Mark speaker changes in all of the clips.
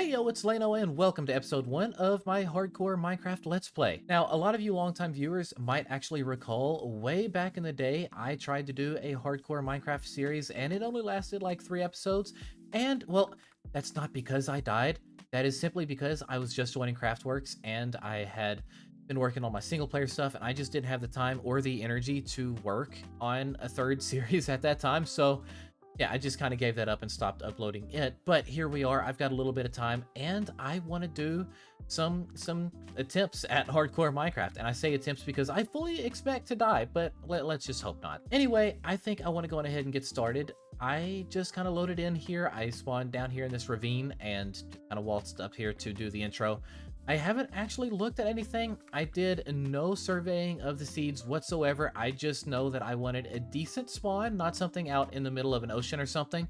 Speaker 1: Hey yo, it's Lano and welcome to episode 1 of my hardcore Minecraft Let's Play. Now, a lot of you longtime viewers might actually recall way back in the day, I tried to do a hardcore Minecraft series and it only lasted like 3 episodes. And, well, that's not because I died. That is simply because I was just joining Craftworks and I had been working on my single player stuff and I just didn't have the time or the energy to work on a third series at that time. So yeah, I just kind of gave that up and stopped uploading it. But here we are. I've got a little bit of time and I want to do some attempts at hardcore Minecraft. And I say attempts because I fully expect to die, but let's just hope not. Anyway, I think I want to go on ahead and get started. I just kind of loaded in here. I spawned down here in this ravine and kind of waltzed up here to do the intro. I haven't actually looked at anything. I did no surveying of the seeds whatsoever. I just know that I wanted a decent spawn, not something out in the middle of an ocean or something,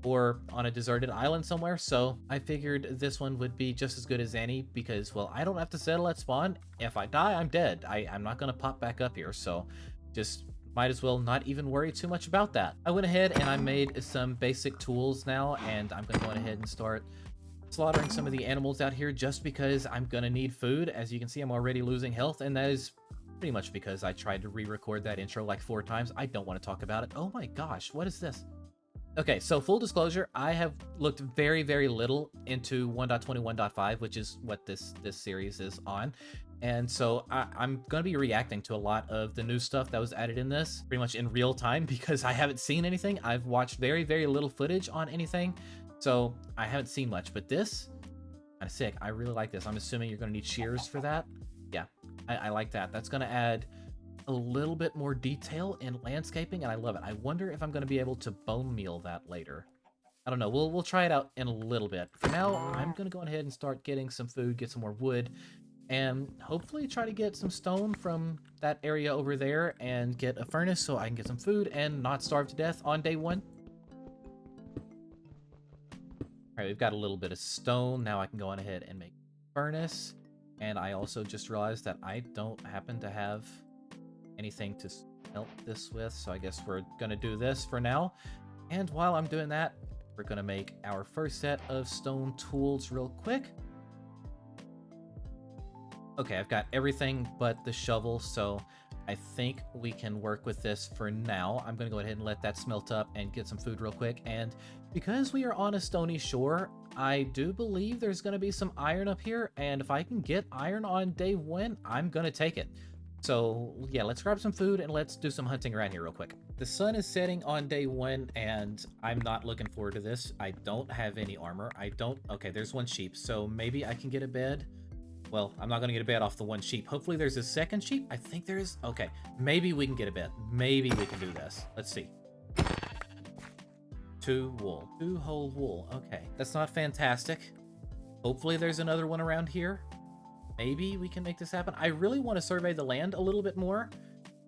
Speaker 1: or on a deserted island somewhere. So I figured this one would be just as good as any because, well, I don't have to settle at spawn. If I die, I'm dead. I'm not going to pop back up here. So just might as well not even worry too much about that. I went ahead and I made some basic tools now, and I'm going to go ahead and start slaughtering some of the animals out here just because I'm gonna need food. As you can see, I'm already losing health, and that is pretty much because I tried to re-record that intro like 4 times. I don't want to talk about it. Oh my gosh, what is this? Okay, so full disclosure, I have looked very little into 1.21.5, which is what this series is on. And so I'm going to be reacting to a lot of the new stuff that was added in this pretty much in real time because I haven't seen anything. I've watched very little footage on anything. So I haven't seen much, but this kind of sick. I really like this. I'm assuming you're going to need shears for that. Yeah, I like that. That's going to add a little bit more detail in landscaping, and I love it. I wonder if I'm going to be able to bone meal that later. I don't know. We'll try it out in a little bit. For now, I'm going to go ahead and start getting some food, get some more wood, and hopefully try to get some stone from that area over there and get a furnace so I can get some food and not starve to death on day 1. All right, we've got a little bit of stone. Now I can go on ahead and make a furnace. And I also just realized that I don't happen to have anything to smelt this with. So I guess we're going to do this for now. And while I'm doing that, we're going to make our first set of stone tools real quick. Okay, I've got everything but the shovel, so I think we can work with this for now. I'm going to go ahead and let that smelt up and get some food real quick. And because we are on a stony shore, I do believe there's going to be some iron up here. And if I can get iron on day 1, I'm going to take it. So yeah, let's grab some food and let's do some hunting around here real quick. The sun is setting on day 1 and I'm not looking forward to this. I don't have any armor. Okay, there's 1 sheep. So maybe I can get a bed. Well, I'm not going to get a bed off the 1 sheep. Hopefully there's a second sheep. I think there is. Okay, maybe we can get a bed. Maybe we can do this. Let's see. 2 wool. 2 whole wool. Okay, that's not fantastic. Hopefully there's another one around here. Maybe we can make this happen. I really want to survey the land a little bit more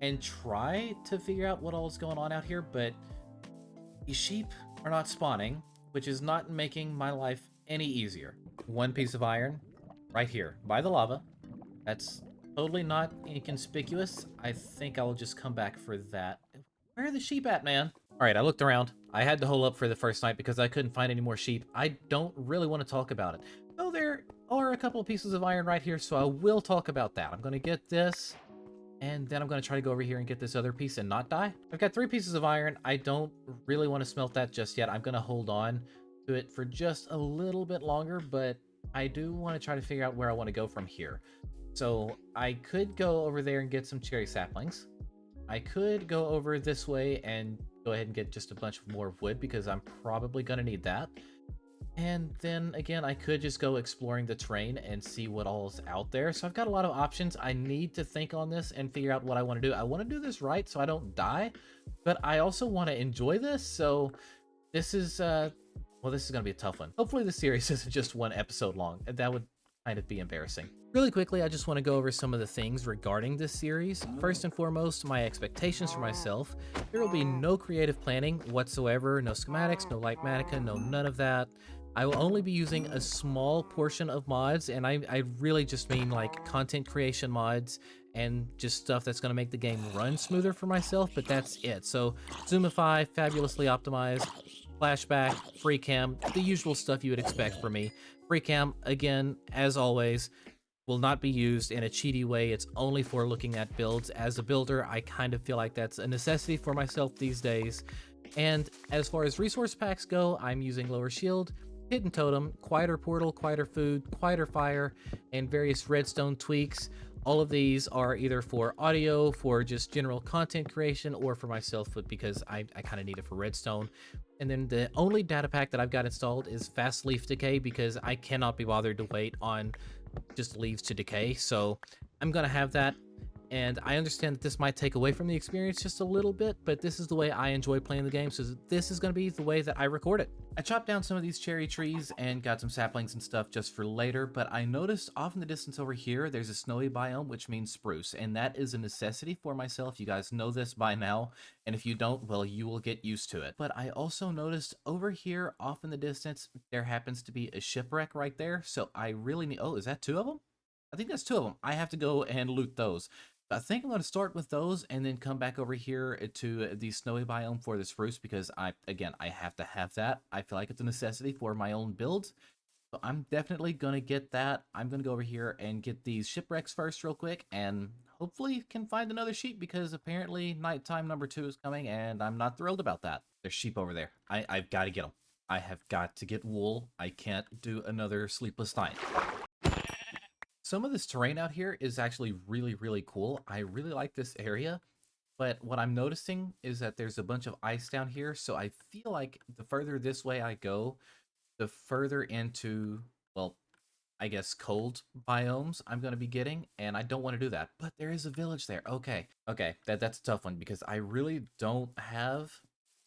Speaker 1: and try to figure out what all is going on out here, but these sheep are not spawning, which is not making my life any easier. 1 piece of iron. Right here, by the lava. That's totally not inconspicuous. I think I'll just come back for that. Where are the sheep at, man? All right, I looked around. I had to hole up for the first night because I couldn't find any more sheep. I don't really want to talk about it. Though there are a couple of pieces of iron right here, so I will talk about that. I'm going to get this, and then I'm going to try to go over here and get this other piece and not die. I've got 3 pieces of iron. I don't really want to smelt that just yet. I'm going to hold on to it for just a little bit longer, but I do want to try to figure out where I want to go from here. So I could go over there and get some cherry saplings. I could go over this way and go ahead and get just a bunch of more wood because I'm probably going to need that. And then again, I could just go exploring the terrain and see what all's out there. So I've got a lot of options. I need to think on this and figure out what I want to do. I want to do this right so I don't die, but I also want to enjoy this. So this is well, this is going to be a tough one. Hopefully the series isn't just 1 episode long. That would kind of be embarrassing. Really quickly, I just want to go over some of the things regarding this series. First and foremost, my expectations for myself. There will be no creative planning whatsoever, no schematics, no Lightmatica, no none of that. I will only be using a small portion of mods, and I really just mean like content creation mods and just stuff that's going to make the game run smoother for myself, but that's it. So Zoomify, fabulously optimized, flashback, free cam, the usual stuff you would expect from me. Free cam, again, as always, will not be used in a cheaty way. It's only for looking at builds. As a builder, I kind of feel like that's a necessity for myself these days. And as far as resource packs go, I'm using lower shield, hidden totem, quieter portal, quieter food, quieter fire, and various redstone tweaks. All of these are either for audio, for just general content creation, or for myself because I kind of need it for redstone. And then the only data pack that I've got installed is fast leaf decay because I cannot be bothered to wait on just leaves to decay. So I'm gonna have that, and I understand that this might take away from the experience just a little bit, but this is the way I enjoy playing the game, so this is gonna be the way that I record it. I chopped down some of these cherry trees and got some saplings and stuff just for later, but I noticed off in the distance over here there's a snowy biome, which means spruce, and that is a necessity for myself. You guys know this by now, and if you don't, well, you will get used to it. But I also noticed over here off in the distance there happens to be a shipwreck right there, so I really need... Oh, is that two of them? I think that's two of them. I have to go and loot those. I think I'm going to start with those and then come back over here to the snowy biome for the spruce because I have to have that. I feel like it's a necessity for my own build. So I'm definitely going to get that. I'm going to go over here and get these shipwrecks first real quick and hopefully can find another sheep because apparently nighttime number 2 is coming and I'm not thrilled about that. There's sheep over there. I've got to get them. I have got to get wool. I can't do another sleepless night. Some of this terrain out here is actually really, really cool. I really like this area, but what I'm noticing is that there's a bunch of ice down here, so I feel like the further this way I go, the further into, well, I guess cold biomes I'm going to be getting, and I don't want to do that. But there is a village there. Okay, that's a tough one because I really don't have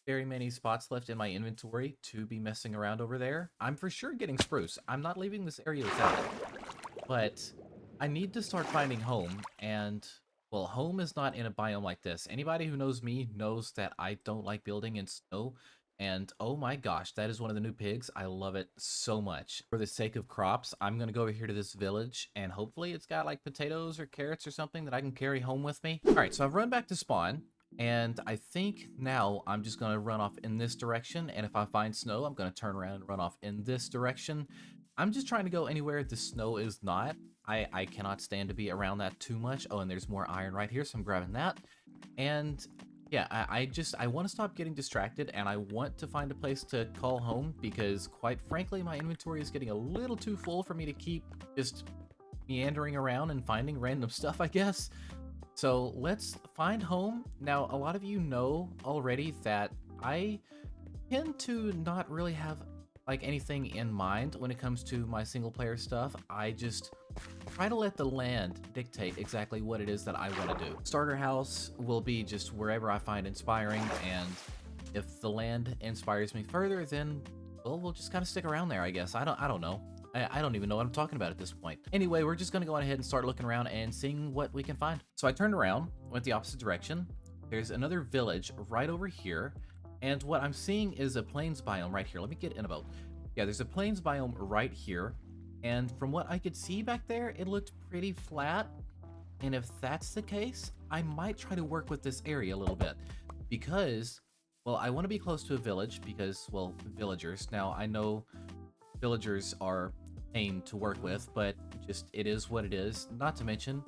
Speaker 1: very many spots left in my inventory to be messing around over there. I'm for sure getting spruce. I'm not leaving this area without it. But I need to start finding home, and, well, home is not in a biome like this. Anybody who knows me knows that I don't like building in snow, and oh my gosh, that is one of the new pigs. I love it so much. For the sake of crops, I'm gonna go over here to this village, and hopefully it's got like potatoes or carrots or something that I can carry home with me. All right, so I've run back to spawn, and I think now I'm just gonna run off in this direction, and if I find snow, I'm gonna turn around and run off in this direction. I'm just trying to go anywhere the snow is not. I cannot stand to be around that too much. Oh, and there's more iron right here, so I'm grabbing that. And yeah, I want to stop getting distracted, and I want to find a place to call home because, quite frankly, my inventory is getting a little too full for me to keep just meandering around and finding random stuff, I guess. So let's find home. Now, a lot of you know already that I tend to not really have like anything in mind when it comes to my single player stuff. I just try to let the land dictate exactly what it is that I want to do. Starter house will be just wherever I find inspiring, and if the land inspires me further, then well, we'll just kind of stick around there, I guess. I don't know. I don't even know what I'm talking about at this point. Anyway, we're just gonna go on ahead and start looking around and seeing what we can find. So I turned around, went the opposite direction. There's another village right over here. And what I'm seeing is a plains biome right here. Let me get in a boat. Yeah, there's a plains biome right here. And from what I could see back there, it looked pretty flat. And if that's the case, I might try to work with this area a little bit. Because, well, I want to be close to a village because, well, villagers. Now, I know villagers are a pain to work with, but just it is what it is. Not to mention,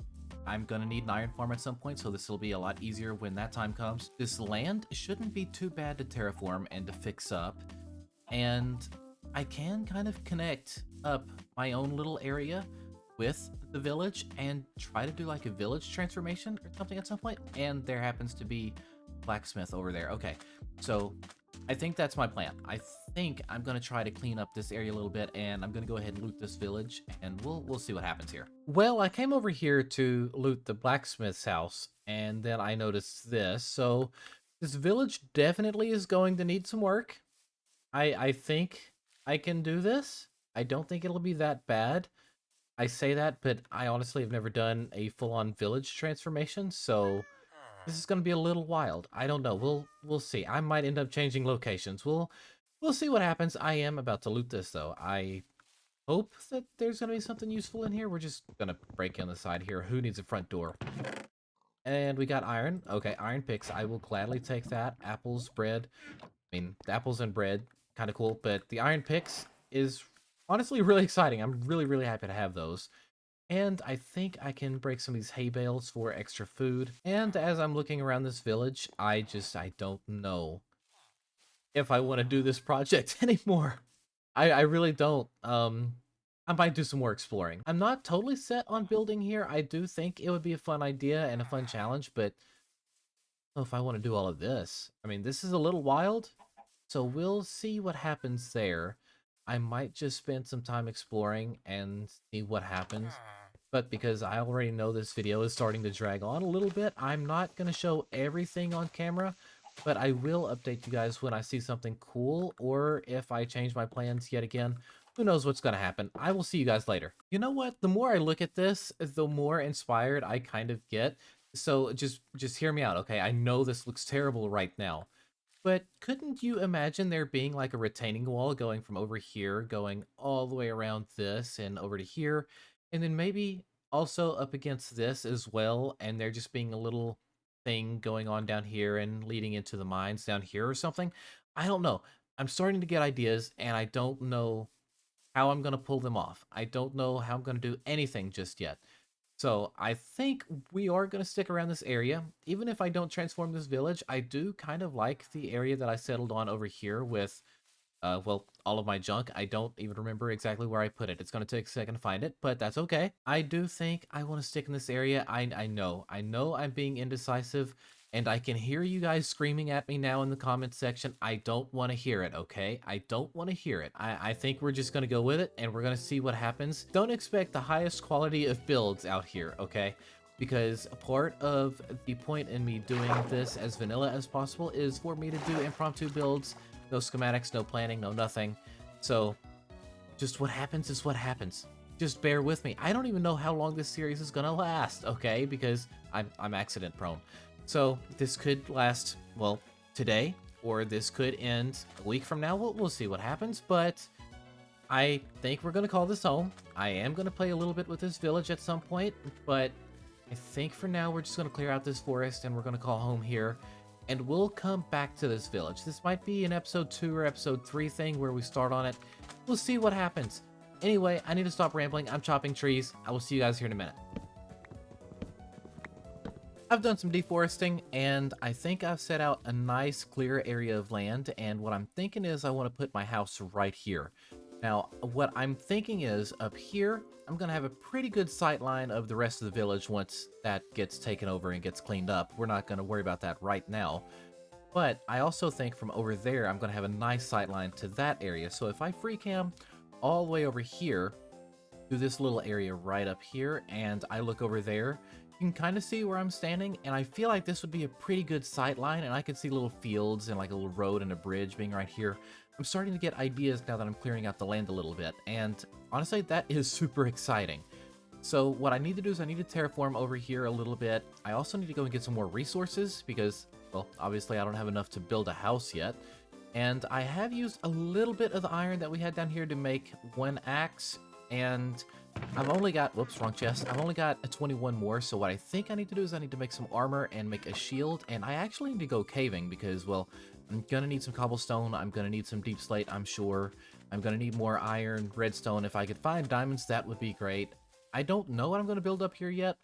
Speaker 1: I'm gonna need an iron farm at some point, so this will be a lot easier when that time comes. This land shouldn't be too bad to terraform and to fix up, and I can kind of connect up my own little area with the village and try to do like a village transformation or something at some point. And there happens to be blacksmith over there. Okay, so I think that's my plan. I think I'm gonna try to clean up this area a little bit, and I'm gonna go ahead and loot this village, and we'll see what happens here. Well, I came over here to loot the blacksmith's house, and then I noticed this. So this village definitely is going to need some work. I think I can do this. I don't think it'll be that bad. I say that, but I honestly have never done a full-on village transformation, so this is going to be a little wild. I don't know. We'll see. I might end up changing locations. We'll see what happens. I am about to loot this though. I hope that there's going to be something useful in here. We're just going to break in the side here. Who needs a front door? And we got iron. Okay, iron picks. I will gladly take that. Apples, bread. I mean, the apples and bread, kind of cool, but the iron picks is honestly really exciting. I'm really, really happy to have those. And I think I can break some of these hay bales for extra food. And as I'm looking around this village, I don't know if I want to do this project anymore. I really don't. I might do some more exploring. I'm not totally set on building here. I do think it would be a fun idea and a fun challenge, but I don't know if I want to do all of this. I mean, this is a little wild, so we'll see what happens there. I might just spend some time exploring and see what happens. But because I already know this video is starting to drag on a little bit, I'm not going to show everything on camera, but I will update you guys when I see something cool, or if I change my plans yet again. Who knows what's going to happen. I will see you guys later. You know what? The more I look at this, the more inspired I kind of get. So just hear me out, okay? I know this looks terrible right now, but couldn't you imagine there being like a retaining wall going from over here, going all the way around this and over to here, and then maybe also up against this as well, and there just being a little thing going on down here and leading into the mines down here or something? I don't know. I'm starting to get ideas, and I don't know how I'm going to pull them off. I don't know how I'm going to do anything just yet. So I think we are going to stick around this area. Even if I don't transform this village, I do kind of like the area that I settled on over here with, well, all of my junk. I don't even remember exactly where I put it. It's going to take a second to find it, but that's okay. I do think I want to stick in this area. I know I'm being indecisive, and I can hear you guys screaming at me now in the comment section. I don't want to hear it, okay? I don't want to hear it. I think we're just going to go with it, and we're going to see what happens. Don't expect the highest quality of builds out here, okay? Because a part of the point in me doing this as vanilla as possible is for me to do impromptu builds. No schematics, no planning, no nothing. So just what happens is what happens. Just bear with me. I don't even know how long this series is gonna last, okay? Because I'm accident prone. So this could last, well, today, or this could end a week from now. We'll see what happens, but I think we're gonna call this home. I am gonna play a little bit with this village at some point, but I think for now we're just gonna clear out this forest and we're gonna call home here. And we'll come back to this village. This might be an episode 2 or episode 3 thing where we start on it. We'll see what happens. Anyway, I need to stop rambling. I'm chopping trees. I will see you guys here in a minute. I've done some deforesting, and I think I've set out a nice clear area of land, and what I'm thinking is I want to put my house right here. Now, what I'm thinking is up here, I'm going to have a pretty good sight line of the rest of the village once that gets taken over and gets cleaned up. We're not going to worry about that right now. But I also think from over there, I'm going to have a nice sight line to that area. So if I free cam all the way over here to this little area right up here, and I look over there, you can kind of see where I'm standing, and I feel like this would be a pretty good sight line, and I could see little fields and like a little road and a bridge being right here. I'm starting to get ideas now that I'm clearing out the land a little bit, and honestly, that is super exciting. So what I need to do is I need to terraform over here a little bit. I also need to go and get some more resources because, well, obviously I don't have enough to build a house yet. And I have used a little bit of the iron that we had down here to make one axe, and I've only got, whoops, wrong chest. I've only got a 21 more, so what I think I need to do is I need to make some armor and make a shield, and I actually need to go caving because, well, I'm gonna need some cobblestone, I'm gonna need some deep slate, I'm sure. I'm gonna need more iron, redstone. If I could find diamonds, that would be great. I don't know what I'm gonna build up here yet.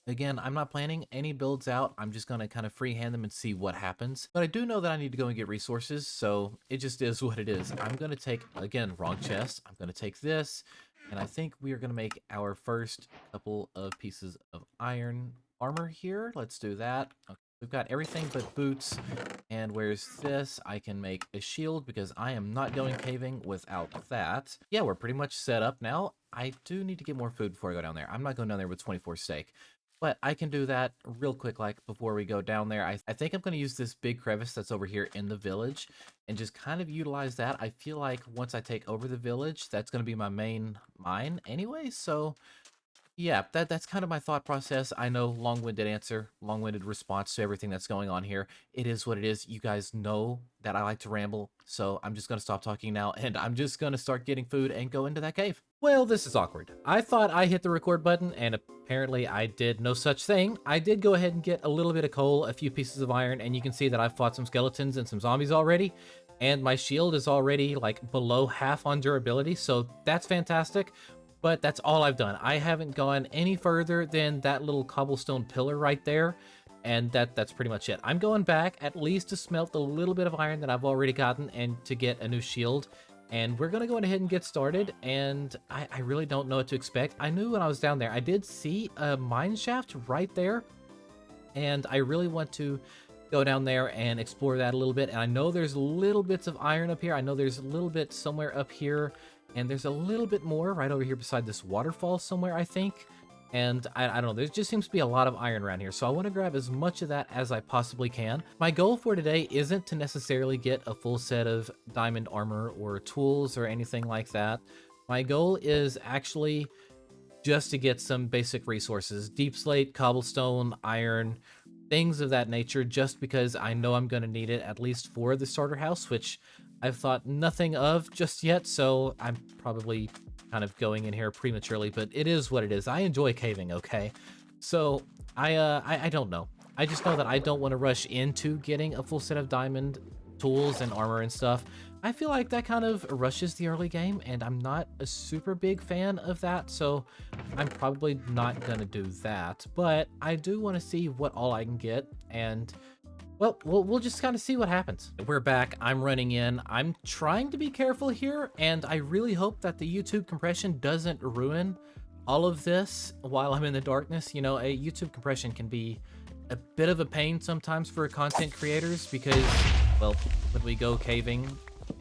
Speaker 1: Again, I'm not planning any builds out. I'm just going to kind of freehand them and see what happens. But I do know that I need to go and get resources, so it just is what it is. I'm going to take, again, wrong chest. I'm going to take this, and I think we are going to make our first couple of pieces of iron armor here. Let's do that. Okay, we've got everything but boots. And where's this? I can make a shield because I am not going caving without that. Yeah, we're pretty much set up now. I do need to get more food before I go down there. I'm not going down there with 24 steak. But I can do that real quick, like, before we go down there. I think I'm going to use this big crevice that's over here in the village and just kind of utilize that. I feel like once I take over the village, that's going to be my main mine anyway. So, yeah, that's kind of my thought process. I know, long-winded answer, long-winded response to everything that's going on here. It is what it is. You guys know that I like to ramble, so I'm just going to stop talking now, and I'm just going to start getting food and go into that cave. Well, this is awkward. I thought I hit the record button, and apparently I did no such thing. I did go ahead and get a little bit of coal, a few pieces of iron, and you can see that I've fought some skeletons and some zombies already. and my shield is already like below half on durability, so that's fantastic. But that's all I've done. I haven't gone any further than that little cobblestone pillar right there, and that's pretty much it. I'm going back at least to smelt the little bit of iron that I've already gotten and to get a new shield. And we're gonna go ahead and get started, and I really don't know what to expect. I knew when I was down there, I did see a mine shaft right there, and I really want to go down there and explore that a little bit. And I know there's little bits of iron up here. I know there's a little bit somewhere up here, and there's a little bit more right over here beside this waterfall somewhere, I think. And I don't know, there just seems to be a lot of iron around here, so I want to grab as much of that as I possibly can. My goal for today isn't to necessarily get a full set of diamond armor or tools or anything like that. My goal is actually just to get some basic resources, deep slate, cobblestone, iron, things of that nature, just because I know I'm going to need it at least for the starter house, which I've thought nothing of just yet, so I'm probably kind of going in here prematurely, but it is what it is. I enjoy caving, okay? So I don't know. I just know that I don't want to rush into getting a full set of diamond tools and armor and stuff. I feel like that kind of rushes the early game, and I'm not a super big fan of that, so I'm probably not gonna do that. But I do want to see what all I can get, and well, we'll just kind of see what happens. We're back. I'm running in. I'm trying to be careful here, and I really hope that the YouTube compression doesn't ruin all of this while I'm in the darkness. You know, a YouTube compression can be a bit of a pain sometimes for content creators because, well, when we go caving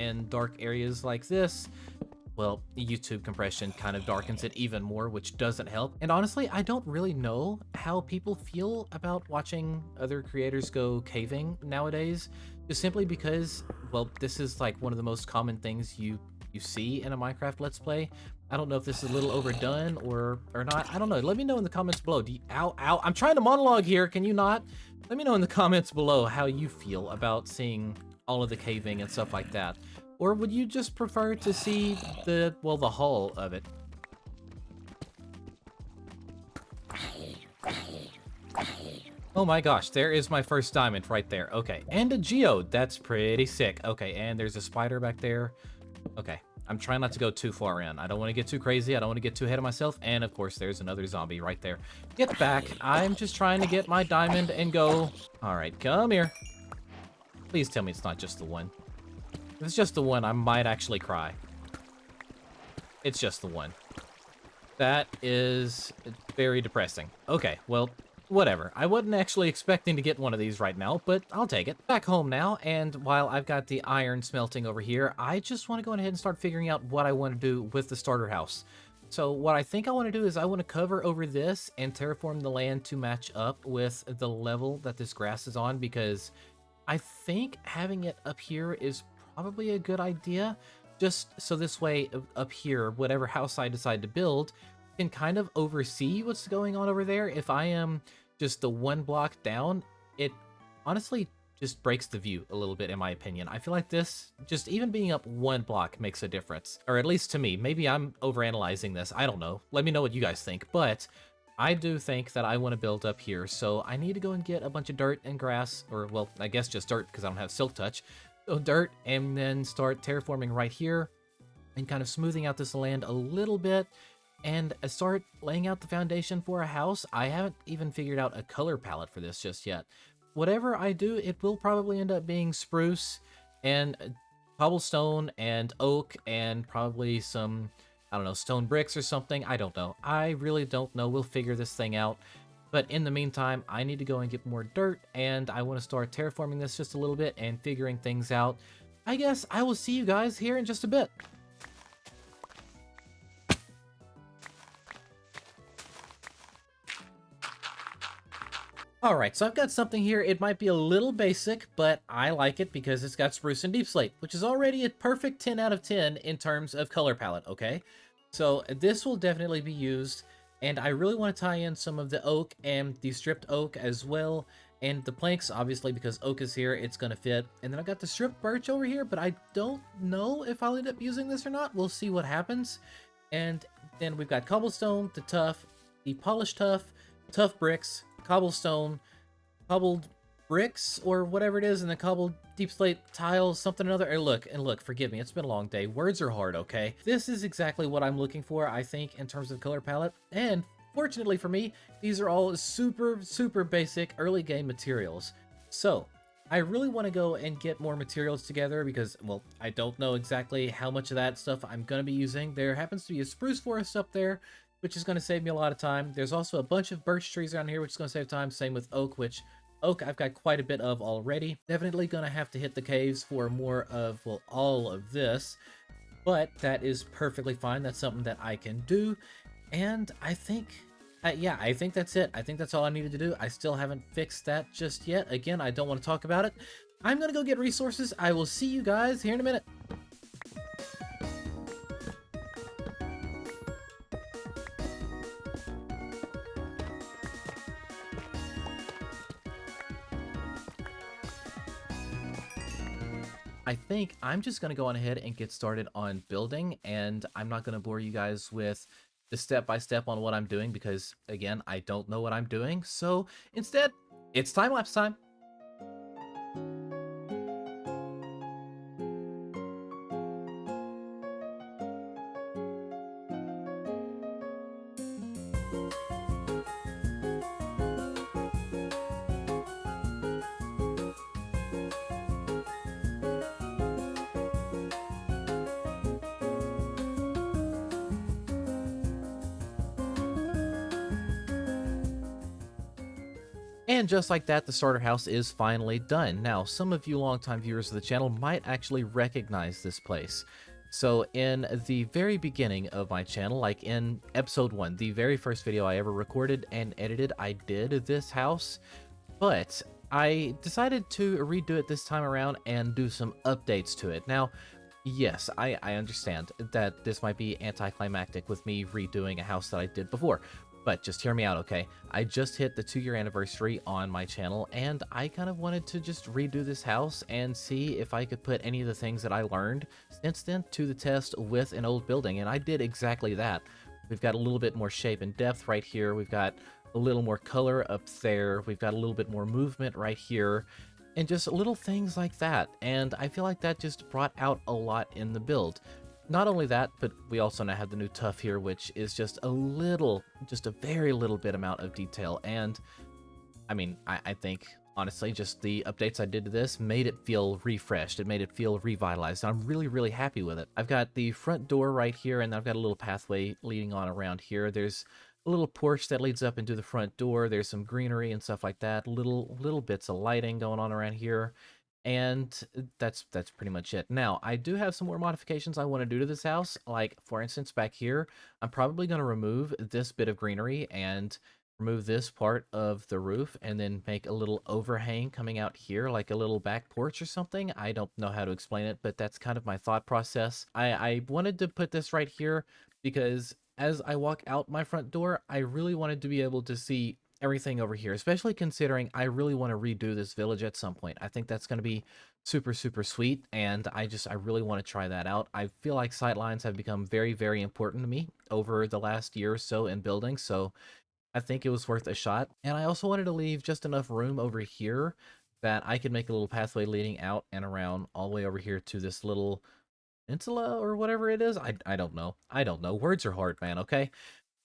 Speaker 1: in dark areas like this, well, YouTube compression kind of darkens it even more, which doesn't help. And honestly, I don't really know how people feel about watching other creators go caving nowadays, just simply because, well, this is like one of the most common things you see in a Minecraft Let's Play. I don't know if this is a little overdone or not. I don't know. Let me know in the comments below. Ow, ow. I'm trying to monologue here. Can you not? Let me know in the comments below how you feel about seeing all of the caving and stuff like that. Or would you just prefer to see the hull of it? Oh my gosh, there is my first diamond right there. Okay, and a geode. That's pretty sick. Okay, and there's a spider back there. Okay, I'm trying not to go too far in. I don't want to get too crazy. I don't want to get too ahead of myself. And of course, there's another zombie right there. Get back. I'm just trying to get my diamond and go. All right, come here. Please tell me it's not just the one. If it's just the one, I might actually cry. It's just the one. That is very depressing. Okay, well, whatever. I wasn't actually expecting to get one of these right now, but I'll take it. Back home now, and while I've got the iron smelting over here, I just want to go ahead and start figuring out what I want to do with the starter house. So what I think I want to do is I want to cover over this and terraform the land to match up with the level that this grass is on, because I think having it up here is probably a good idea, just so this way up here, whatever house I decide to build can kind of oversee what's going on over there. If I am just the one block down, it honestly just breaks the view a little bit, in my opinion. I feel like this, just even being up one block makes a difference, or at least to me. Maybe I'm overanalyzing this. I don't know. Let me know what you guys think, but I do think that I want to build up here, so I need to go and get a bunch of dirt and grass, or, well, I guess just dirt because I don't have silk touch. So dirt, and then start terraforming right here and kind of smoothing out this land a little bit, and start laying out the foundation for a house. I haven't even figured out a color palette for this just yet. Whatever I do, it will probably end up being spruce and cobblestone and oak and probably some, I don't know, stone bricks or something. I don't know. I really don't know. We'll figure this thing out. But in the meantime, I need to go and get more dirt, and I want to start terraforming this just a little bit and figuring things out. I guess I will see you guys here in just a bit. Alright, so I've got something here. It might be a little basic, but I like it because it's got spruce and deep slate, which is already a perfect 10 out of 10 in terms of color palette, okay? So this will definitely be used. And I really want to tie in some of the oak and the stripped oak as well. And the planks, obviously, because oak is here, it's going to fit. And then I've got the stripped birch over here, but I don't know if I'll end up using this or not. We'll see what happens. And then we've got cobblestone, the polished tough bricks, cobblestone, cobbled bricks or whatever it is, and then cobbled deep slate tiles, something or another. And look, forgive me, it's been a long day. Words are hard, okay? This is exactly what I'm looking for, I think, in terms of color palette. And fortunately for me, these are all super, super basic early game materials. So I really want to go and get more materials together because, well, I don't know exactly how much of that stuff I'm going to be using. There happens to be a spruce forest up there, which is going to save me a lot of time. There's also a bunch of birch trees around here, which is going to save time. Same with oak, which oak I've got quite a bit of already. Definitely going to have to hit the caves for more of, well, all of this, but that is perfectly fine. That's something that I can do. And I think, yeah, I think that's it. I think that's all I needed to do. I still haven't fixed that just yet. Again, I don't want to talk about it. I'm going to go get resources. I will see you guys here in a minute. I think I'm just going to go on ahead and get started on building, and I'm not going to bore you guys with the step-by-step on what I'm doing because, again, I don't know what I'm doing. So instead, it's time-lapse time. And just like that, the starter house is finally done. Now, some of you longtime viewers of the channel might actually recognize this place. So in the very beginning of my channel, like in episode 1, the very first video I ever recorded and edited, I did this house, but I decided to redo it this time around and do some updates to it. Now, yes, I understand that this might be anticlimactic with me redoing a house that I did before, but just hear me out, okay? I just hit the 2-year anniversary on my channel, and I kind of wanted to just redo this house and see if I could put any of the things that I learned since then to the test with an old building, and I did exactly that. We've got a little bit more shape and depth right here. We've got a little more color up there. We've got a little bit more movement right here, and just little things like that. And I feel like that just brought out a lot in the build. Not only that, but we also now have the new tuff here, which is just a very little bit amount of detail. And I mean, I think, honestly, just the updates I did to this made it feel refreshed. It made it feel revitalized. I'm really, really happy with it. I've got the front door right here, and I've got a little pathway leading on around here. There's a little porch that leads up into the front door. There's some greenery and stuff like that. Little bits of lighting going on around here. And that's pretty much it. Now, I do have some more modifications I want to do to this house. Like, for instance, back here, I'm probably going to remove this bit of greenery and remove this part of the roof and then make a little overhang coming out here, like a little back porch or something. I don't know how to explain it, but that's kind of my thought process. I wanted to put this right here because as I walk out my front door, I really wanted to be able to see everything over here, especially considering I really want to redo this village at some point. I think that's going to be super, super sweet, and I really want to try that out. I feel like sightlines have become very, very important to me over the last year or so in building, so I think it was worth a shot. And I also wanted to leave just enough room over here that I could make a little pathway leading out and around all the way over here to this little peninsula or whatever it is. I don't know. I don't know. Words are hard, man, okay?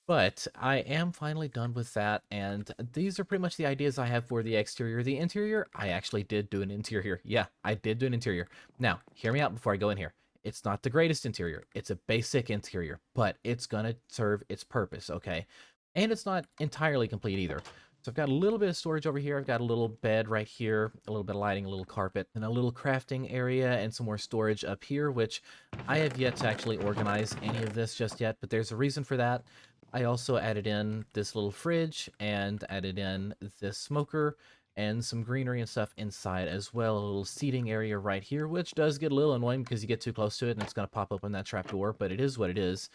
Speaker 1: But I am finally done with that, and these are pretty much the ideas I have for the exterior. The interior, I actually did do an interior. Yeah, I did do an interior. Now, hear me out before I go in here. It's not the greatest interior. It's a basic interior, but it's gonna serve its purpose, okay? And it's not entirely complete either. So I've got a little bit of storage over here. I've got a little bed right here, a little bit of lighting, a little carpet, and a little crafting area, and some more storage up here, which I have yet to actually organize any of this just yet, but there's a reason for that. I also added in this little fridge and added in this smoker and some greenery and stuff inside as well. A little seating area right here, which does get a little annoying because you get too close to it and it's going to pop open that trap door, but it is what it is.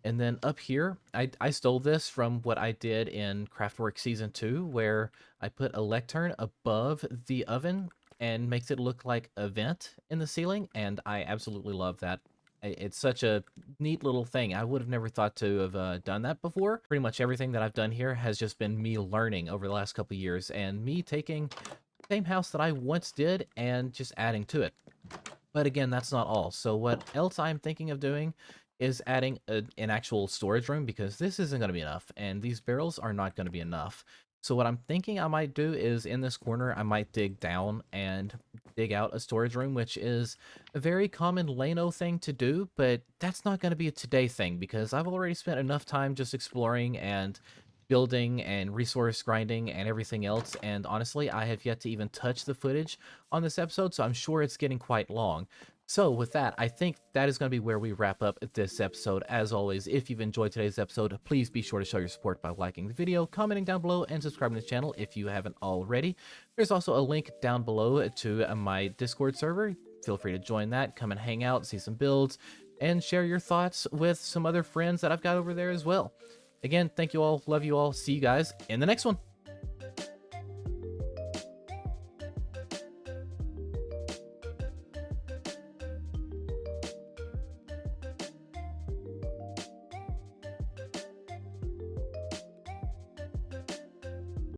Speaker 1: And then up here, I stole this from what I did in Craftwork Season 2, where I put a lectern above the oven and makes it look like a vent in the ceiling, and I absolutely love that. It's such a neat little thing. I would have never thought to have done that before. Pretty much everything that I've done here has just been me learning over the last couple of years and me taking same house that I once did and just adding to it. But again, that's not all. So what else I'm thinking of doing is adding an actual storage room, because this isn't going to be enough, and these barrels are not going to be enough. So what I'm thinking I might do is in this corner, I might dig down and dig out a storage room, which is a very common Lano thing to do, but that's not going to be a today thing because I've already spent enough time just exploring and building and resource grinding and everything else, and honestly, I have yet to even touch the footage on this episode, so I'm sure it's getting quite long. So with that, I think that is going to be where we wrap up this episode. As always, if you've enjoyed today's episode, please be sure to show your support by liking the video, commenting down below, and subscribing to the channel if you haven't already. There's also a link down below to my Discord server. Feel free to join that, come and hang out, see some builds, and share your thoughts with some other friends that I've got over there as well. Again, thank you all, love you all, see you guys in the next one.